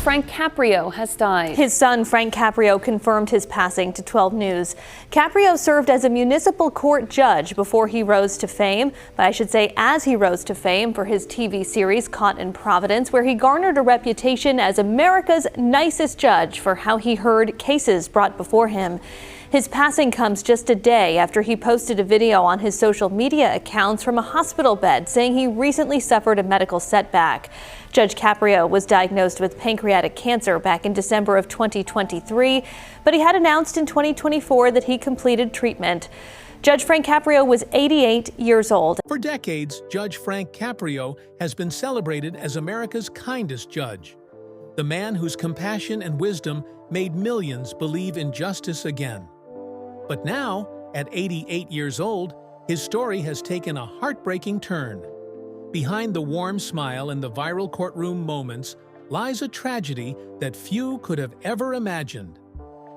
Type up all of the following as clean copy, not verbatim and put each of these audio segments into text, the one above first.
Frank Caprio has died. His son, Frank Caprio, confirmed his passing to 12 News. Caprio served as a municipal court judge before he rose to fame, but I should say as he rose to fame for his TV series Caught in Providence, where he garnered a reputation as America's nicest judge for how he heard cases brought before him. His passing comes just a day after he posted a video on his social media accounts from a hospital bed saying he recently suffered a medical setback. Judge Caprio was diagnosed with pancreatic cancer back in December of 2023, but he had announced in 2024 that he completed treatment. Judge Frank Caprio was 88 years old. For decades, Judge Frank Caprio has been celebrated as America's kindest judge, the man whose compassion and wisdom made millions believe in justice again. But now, at 88 years old, his story has taken a heartbreaking turn. Behind the warm smile and the viral courtroom moments lies a tragedy that few could have ever imagined.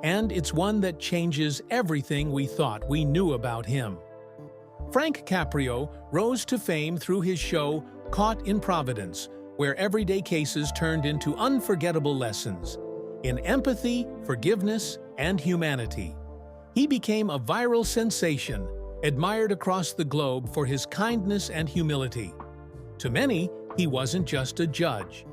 And it's one that changes everything we thought we knew about him. Frank Caprio rose to fame through his show Caught in Providence, where everyday cases turned into unforgettable lessons in empathy, forgiveness, and humanity. He became a viral sensation, admired across the globe for his kindness and humility. To many, he wasn't just a judge.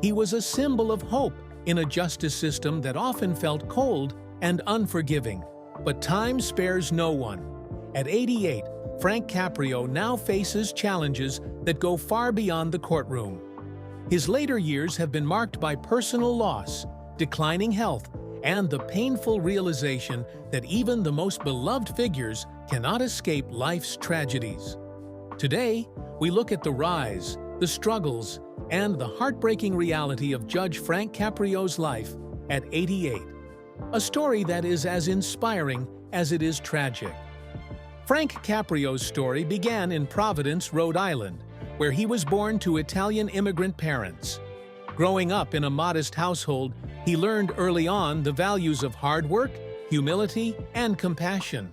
He was a symbol of hope in a justice system that often felt cold and unforgiving. But time spares no one. At 88, Frank Caprio now faces challenges that go far beyond the courtroom. His later years have been marked by personal loss, declining health, and the painful realization that even the most beloved figures cannot escape life's tragedies. Today, we look at the rise, the struggles, and the heartbreaking reality of Judge Frank Caprio's life at 88. A story that is as inspiring as it is tragic. Frank Caprio's story began in Providence, Rhode Island, where he was born to Italian immigrant parents. Growing up in a modest household, he learned early on the values of hard work, humility, and compassion.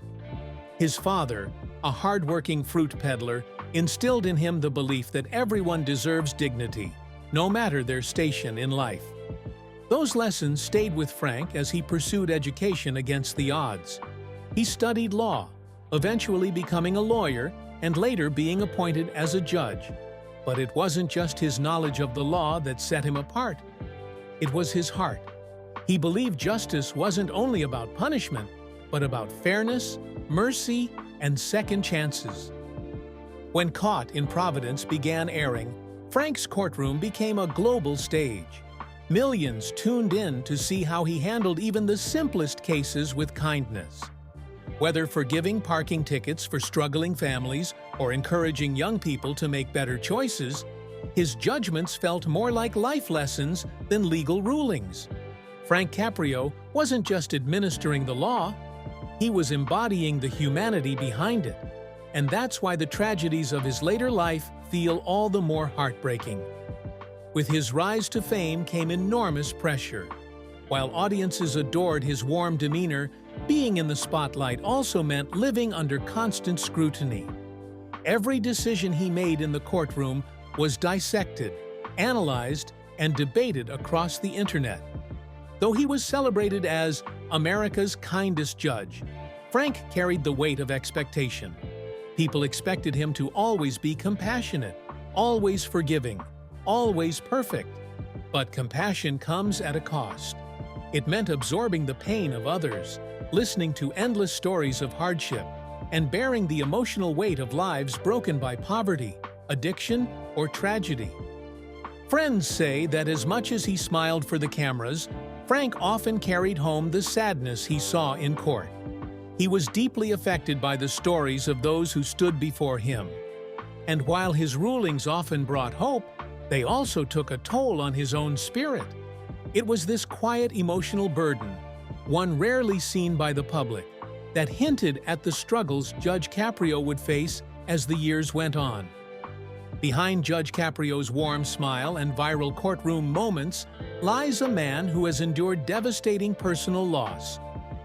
His father, a hard-working fruit peddler, instilled in him the belief that everyone deserves dignity, no matter their station in life. Those lessons stayed with Frank as he pursued education against the odds. He studied law, eventually becoming a lawyer and later being appointed as a judge. But it wasn't just his knowledge of the law that set him apart. It was his heart. He believed justice wasn't only about punishment, but about fairness, mercy, and second chances. When Caught in Providence began airing, Frank's courtroom became a global stage. Millions tuned in to see how he handled even the simplest cases with kindness. Whether forgiving parking tickets for struggling families or encouraging young people to make better choices, his judgments felt more like life lessons than legal rulings. Frank Caprio wasn't just administering the law, he was embodying the humanity behind it. And that's why the tragedies of his later life feel all the more heartbreaking. With his rise to fame came enormous pressure. While audiences adored his warm demeanor, being in the spotlight also meant living under constant scrutiny. Every decision he made in the courtroom was dissected, analyzed, and debated across the internet. Though he was celebrated as America's kindest judge, Frank carried the weight of expectation. People expected him to always be compassionate, always forgiving, always perfect. But compassion comes at a cost. It meant absorbing the pain of others, listening to endless stories of hardship, and bearing the emotional weight of lives broken by poverty, addiction, or tragedy. Friends say that as much as he smiled for the cameras, Frank often carried home the sadness he saw in court. He was deeply affected by the stories of those who stood before him. And while his rulings often brought hope, they also took a toll on his own spirit. It was this quiet emotional burden, one rarely seen by the public, that hinted at the struggles Judge Caprio would face as the years went on. Behind Judge Caprio's warm smile and viral courtroom moments lies a man who has endured devastating personal loss.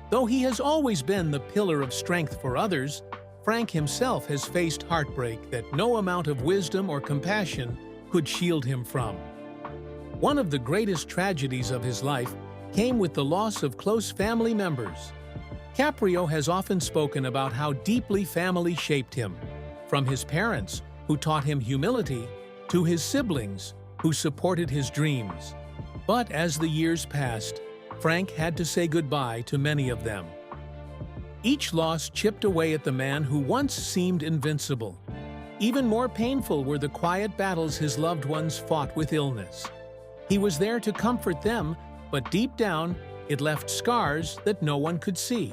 Though he has always been the pillar of strength for others, Frank himself has faced heartbreak that no amount of wisdom or compassion could shield him from. One of the greatest tragedies of his life came with the loss of close family members. Caprio has often spoken about how deeply family shaped him, from his parents, who taught him humility, to his siblings, who supported his dreams. But as the years passed, Frank had to say goodbye to many of them. Each loss chipped away at the man who once seemed invincible. Even more painful were the quiet battles his loved ones fought with illness. He was there to comfort them, but deep down, it left scars that no one could see.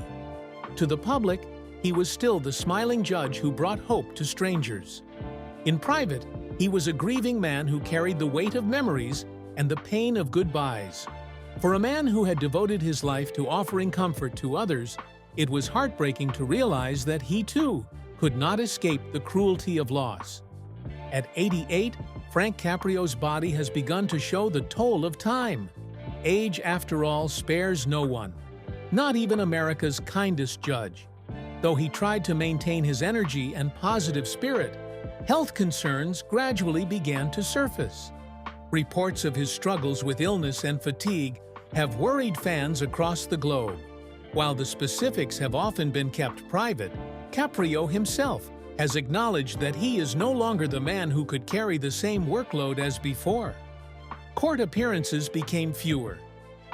To the public, he was still the smiling judge who brought hope to strangers. In private, he was a grieving man who carried the weight of memories and the pain of goodbyes. For a man who had devoted his life to offering comfort to others, it was heartbreaking to realize that he too could not escape the cruelty of loss. At 88, Frank Caprio's body has begun to show the toll of time. Age, after all, spares no one, not even America's kindest judge. Though he tried to maintain his energy and positive spirit, health concerns gradually began to surface. Reports of his struggles with illness and fatigue have worried fans across the globe. While the specifics have often been kept private, Caprio himself has acknowledged that he is no longer the man who could carry the same workload as before. Court appearances became fewer,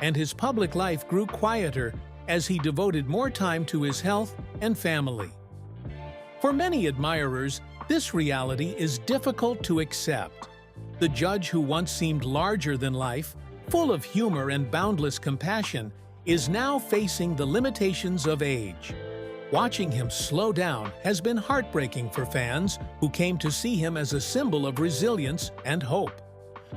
and his public life grew quieter as he devoted more time to his health and family. For many admirers, this reality is difficult to accept. The judge who once seemed larger than life, full of humor and boundless compassion, is now facing the limitations of age. Watching him slow down has been heartbreaking for fans who came to see him as a symbol of resilience and hope.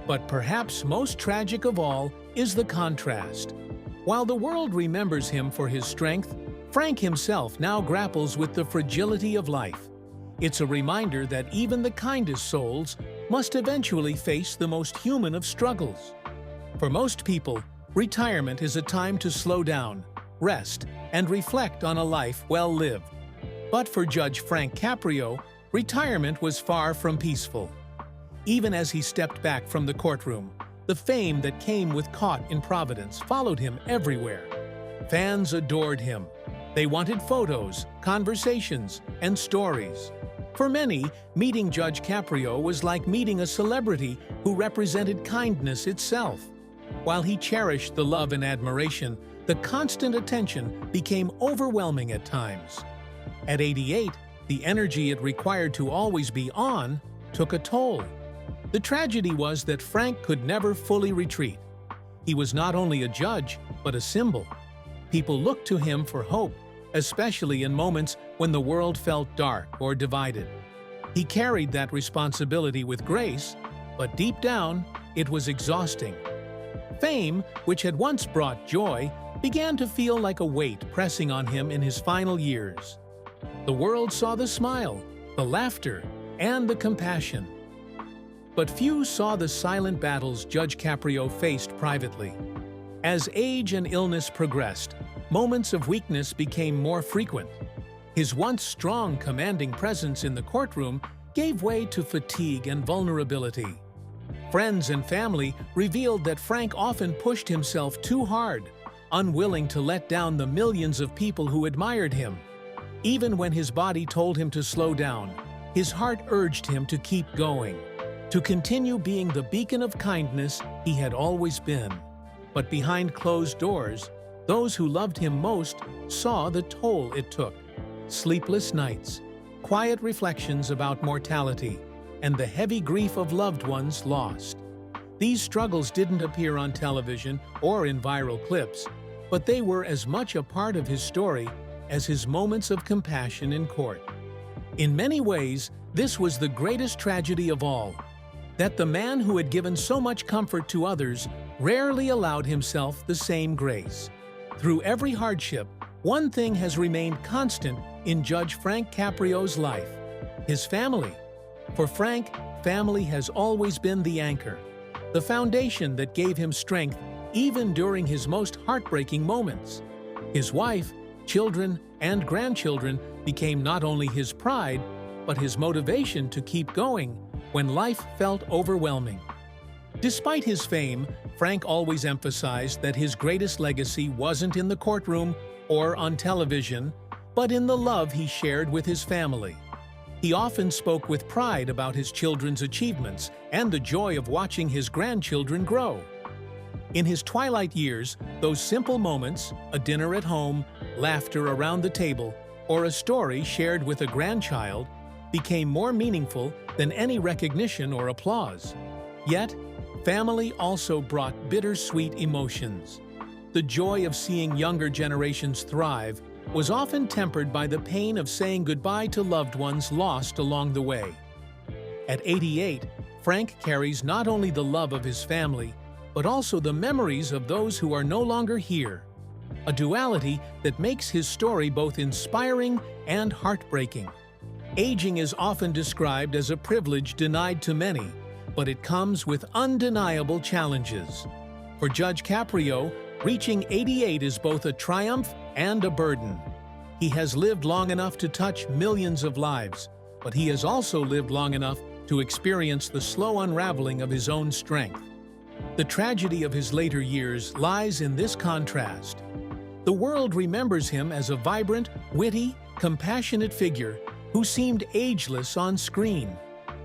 But perhaps most tragic of all is the contrast. While the world remembers him for his strength, Frank himself now grapples with the fragility of life. It's a reminder that even the kindest souls must eventually face the most human of struggles. For most people, retirement is a time to slow down, rest, and reflect on a life well lived. But for Judge Frank Caprio, retirement was far from peaceful. Even as he stepped back from the courtroom, the fame that came with Caught in Providence followed him everywhere. Fans adored him. They wanted photos, conversations, and stories. For many, meeting Judge Caprio was like meeting a celebrity who represented kindness itself. While he cherished the love and admiration, the constant attention became overwhelming at times. At 88, the energy it required to always be on took a toll. The tragedy was that Frank could never fully retreat. He was not only a judge, but a symbol. People looked to him for hope, especially in moments when the world felt dark or divided. He carried that responsibility with grace, but deep down, it was exhausting. Fame, which had once brought joy, began to feel like a weight pressing on him in his final years. The world saw the smile, the laughter, and the compassion. But few saw the silent battles Judge Caprio faced privately. As age and illness progressed, moments of weakness became more frequent. His once strong, commanding presence in the courtroom gave way to fatigue and vulnerability. Friends and family revealed that Frank often pushed himself too hard, unwilling to let down the millions of people who admired him. Even when his body told him to slow down, his heart urged him to keep going, to continue being the beacon of kindness he had always been. But behind closed doors, those who loved him most saw the toll it took. Sleepless nights, quiet reflections about mortality, and the heavy grief of loved ones lost. These struggles didn't appear on television or in viral clips, but they were as much a part of his story as his moments of compassion in court. In many ways, this was the greatest tragedy of all, that the man who had given so much comfort to others rarely allowed himself the same grace. Through every hardship, one thing has remained constant in Judge Frank Caprio's life: his family. For Frank, family has always been the anchor, the foundation that gave him strength even during his most heartbreaking moments. His wife, children, and grandchildren became not only his pride, but his motivation to keep going when life felt overwhelming. Despite his fame, Frank always emphasized that his greatest legacy wasn't in the courtroom or on television, but in the love he shared with his family. He often spoke with pride about his children's achievements and the joy of watching his grandchildren grow. In his twilight years, those simple moments, a dinner at home, laughter around the table, or a story shared with a grandchild, became more meaningful than any recognition or applause. Yet, family also brought bittersweet emotions. The joy of seeing younger generations thrive was often tempered by the pain of saying goodbye to loved ones lost along the way. At 88, Frank carries not only the love of his family, but also the memories of those who are no longer here, a duality that makes his story both inspiring and heartbreaking. Aging is often described as a privilege denied to many, but it comes with undeniable challenges. For Judge Caprio, reaching 88 is both a triumph and a burden. He has lived long enough to touch millions of lives, but he has also lived long enough to experience the slow unraveling of his own strength. The tragedy of his later years lies in this contrast. The world remembers him as a vibrant, witty, compassionate figure who seemed ageless on screen.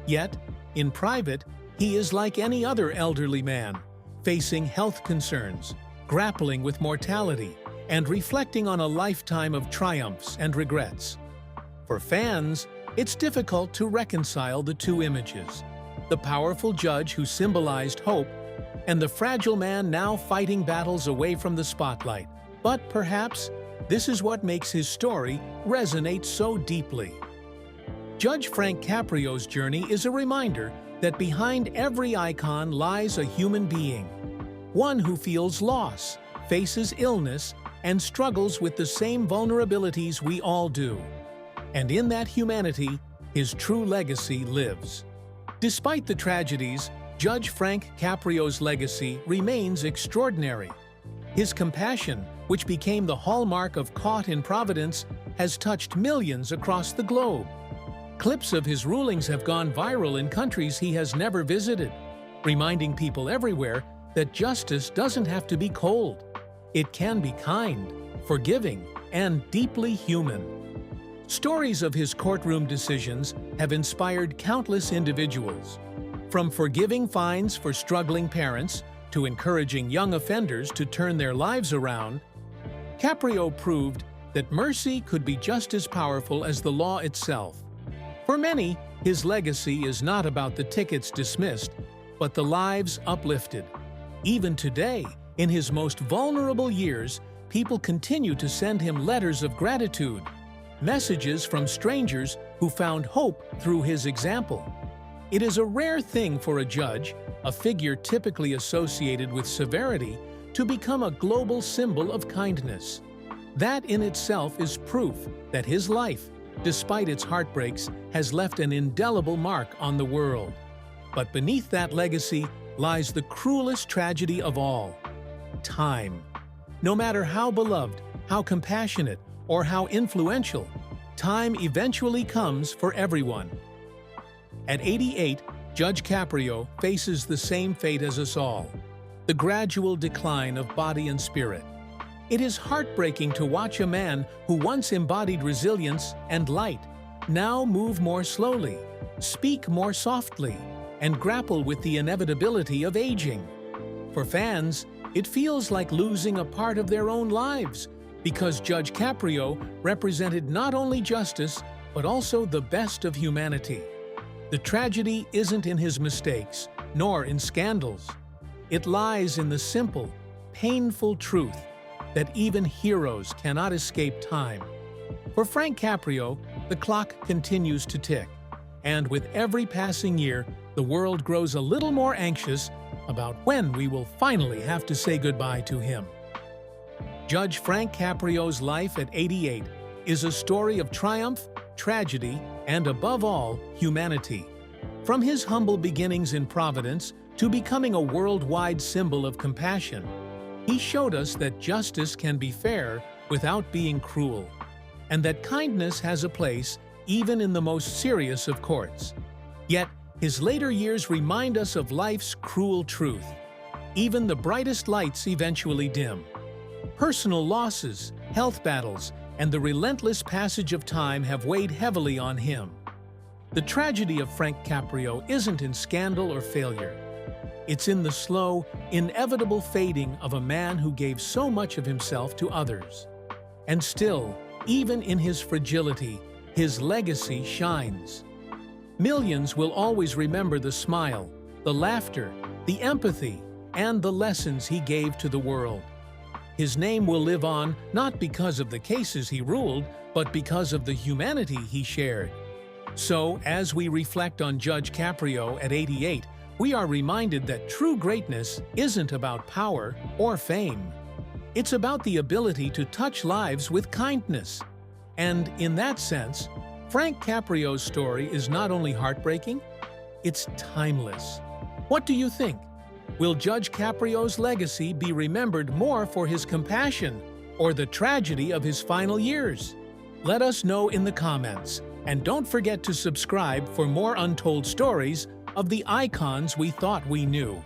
Yet, in private, he is like any other elderly man, facing health concerns, grappling with mortality, and reflecting on a lifetime of triumphs and regrets. For fans, it's difficult to reconcile the two images: the powerful judge who symbolized hope, and the fragile man now fighting battles away from the spotlight. But perhaps this is what makes his story resonate so deeply. Judge Frank Caprio's journey is a reminder that behind every icon lies a human being, one who feels loss, faces illness, and struggles with the same vulnerabilities we all do. And in that humanity, his true legacy lives. Despite the tragedies, Judge Frank Caprio's legacy remains extraordinary. His compassion, which became the hallmark of Caught in Providence, has touched millions across the globe. Clips of his rulings have gone viral in countries he has never visited, reminding people everywhere that justice doesn't have to be cold. It can be kind, forgiving, and deeply human. Stories of his courtroom decisions have inspired countless individuals. From forgiving fines for struggling parents to encouraging young offenders to turn their lives around, Caprio proved that mercy could be just as powerful as the law itself. For many, his legacy is not about the tickets dismissed, but the lives uplifted. Even today, in his most vulnerable years, people continue to send him letters of gratitude, messages from strangers who found hope through his example. It is a rare thing for a judge, a figure typically associated with severity, to become a global symbol of kindness. That in itself is proof that his life, despite its heartbreaks, has left an indelible mark on the world. But beneath that legacy lies the cruelest tragedy of all: time. No matter how beloved, how compassionate, or how influential, time eventually comes for everyone. At 88, Judge Caprio faces the same fate as us all: the gradual decline of body and spirit. It is heartbreaking to watch a man who once embodied resilience and light now move more slowly, speak more softly, and grapple with the inevitability of aging. For fans, it feels like losing a part of their own lives, because Judge Caprio represented not only justice, but also the best of humanity. The tragedy isn't in his mistakes, nor in scandals. It lies in the simple, painful truth that even heroes cannot escape time. For Frank Caprio, the clock continues to tick, and with every passing year, the world grows a little more anxious about when we will finally have to say goodbye to him. Judge Frank Caprio's life at 88 is a story of triumph, tragedy, and above all, humanity. From his humble beginnings in Providence to becoming a worldwide symbol of compassion, he showed us that justice can be fair without being cruel, and that kindness has a place even in the most serious of courts. Yet, His later years remind us of life's cruel truth. Even the brightest lights eventually dim. Personal losses, health battles, and the relentless passage of time have weighed heavily on him. The tragedy of Frank Caprio isn't in scandal or failure. It's in the slow, inevitable fading of a man who gave so much of himself to others. And still, even in his fragility, his legacy shines. Millions will always remember the smile, the laughter, the empathy, and the lessons he gave to the world. His name will live on not because of the cases he ruled, but because of the humanity he shared. So, as we reflect on Judge Caprio at 88, we are reminded that true greatness isn't about power or fame. It's about the ability to touch lives with kindness. And in that sense, Frank Caprio's story is not only heartbreaking, it's timeless. What do you think? Will Judge Caprio's legacy be remembered more for his compassion or the tragedy of his final years? Let us know in the comments, and don't forget to subscribe for more untold stories of the icons we thought we knew.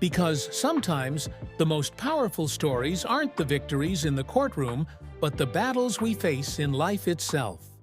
Because sometimes the most powerful stories aren't the victories in the courtroom, but the battles we face in life itself.